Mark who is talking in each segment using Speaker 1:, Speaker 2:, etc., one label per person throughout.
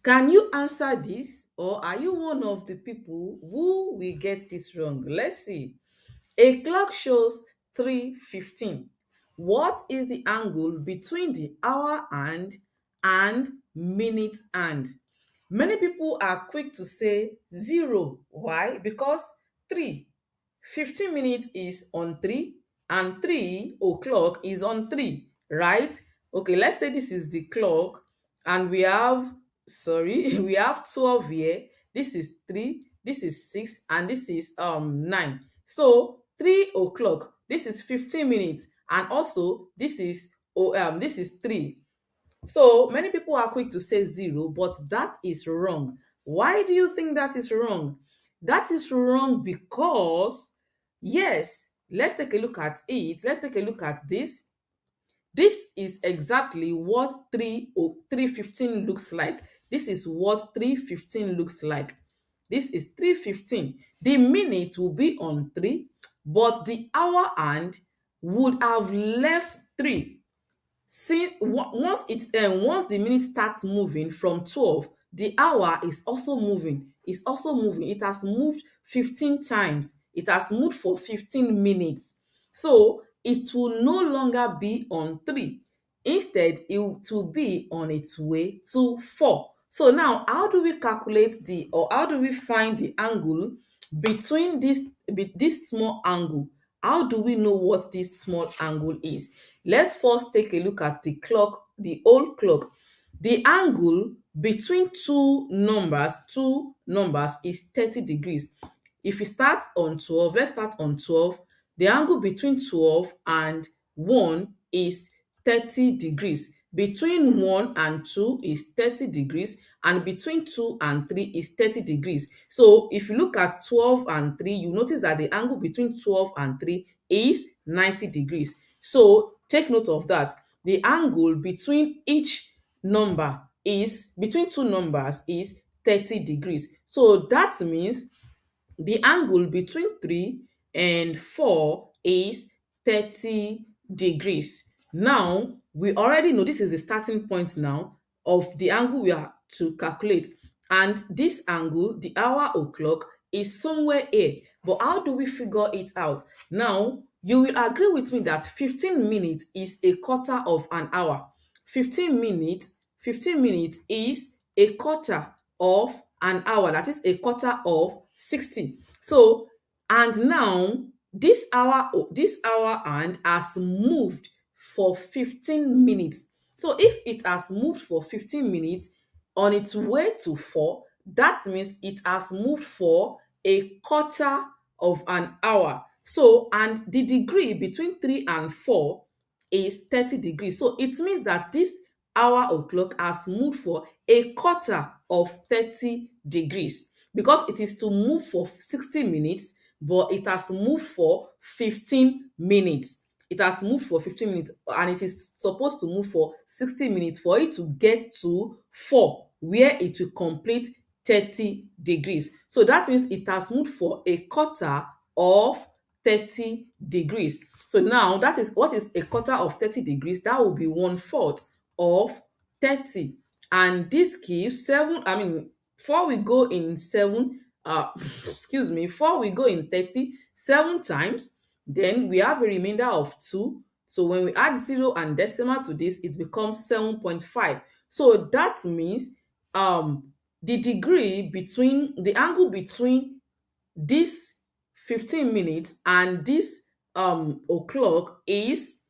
Speaker 1: Can you answer this, or are you one of the people who will get this wrong? Let's see. A clock shows 3:15. What is the angle between the hour hand and minute hand? Many people are quick to say zero. Why? Because 3 15 minutes is on 3 and 3 o'clock is on 3, right? Okay, let's say this is the clock and we have, sorry, we have 12 here. This is 3, this is 6, and this is 9. So 3 o'clock, this is 15 minutes, and also this is 3. So many people are quick to say zero, but that is wrong. Why do you think that is wrong? That is wrong because, yes, let's take a look at it. Let's take a look at this. This is exactly what 3:15 looks like. This is what 3:15 looks like. This is 3:15. The minute will be on 3, but the hour hand would have left 3. Since once the minute starts moving from 12, the hour is also moving. It's also moving. It has moved 15 times. It has moved for 15 minutes. So it will no longer be on 3. Instead, it will be on its way to 4. So now, how do we calculate or how do we find the angle between this small angle? How do we know what this small angle is? Let's first take a look at the clock, the old clock. The angle between two numbers is 30 degrees. If you start on 12, let's start on 12. The angle between 12 and 1 is 30 degrees. Between 1 and 2 is 30 degrees, and between 2 and 3 is 30 degrees. So if you look at 12 and 3, you notice that the angle between 12 and 3 is 90 degrees. So take note of that. The angle between two numbers is 30 degrees. So that means the angle between 3 and 4 is 30 degrees. Now, we already know this is the starting point now of the angle we are to calculate. And this angle, the hour o'clock, is somewhere here. But how do we figure it out? Now, you will agree with me that 15 minutes is a quarter of an hour. 15 minutes is a quarter of an hour. That is a quarter of 60. So, and now this hour hand has moved for 15 minutes. So if it has moved for 15 minutes on its way to 4, that means it has moved for a quarter of an hour. So, and the degree between 3 and 4 is 30 degrees. So it means that this hour o'clock has moved for a quarter of 30 degrees, because it is to move for 60 minutes, but it has moved for 15 minutes. It has moved for 15 minutes, and it is supposed to move for 60 minutes for it to get to 4, where it will complete 30 degrees. So that means it has moved for a quarter of 30 degrees. So now that is what is a quarter of 30 degrees. That will be 1/4 of 30. And this gives 7, I mean, 4 we go in 7, excuse me, 4 we go in 30, 7 times. Then we have a remainder of 2. So when we add 0 and decimal to this, it becomes 7.5. So that means the angle between this 15 minutes and this o'clock is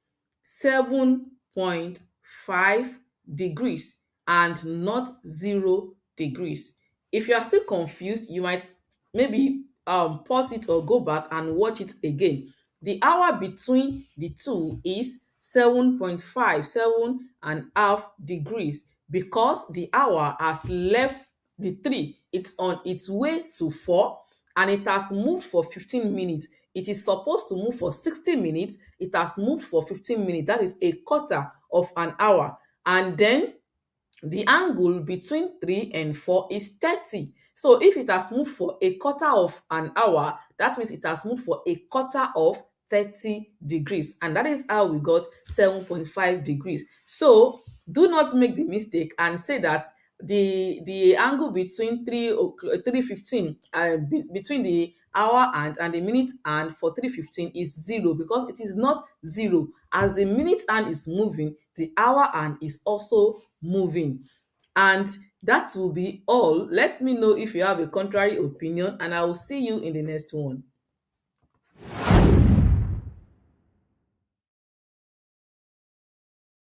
Speaker 1: 7.5 degrees and not 0 degrees. If you are still confused, you might maybe pause it or go back and watch it again. The hour between the two is 7.5, 7.5 degrees, because the hour has left the 3. It's on its way to 4, and it has moved for 15 minutes. It is supposed to move for 60 minutes. It has moved for 15 minutes. That is a quarter of an hour. And then the angle between 3 and 4 is 30. So if it has moved for a quarter of an hour, that means it has moved for a quarter of 30 degrees. And that is how we got 7.5 degrees. So do not make the mistake and say that the angle between 3:15 between the hour hand and the minute hand for 3:15 is zero, because it is not zero. As the minute hand is moving, the hour hand is also moving. And that will be all. Let me know if you have a contrary opinion, and I will see you in the next one.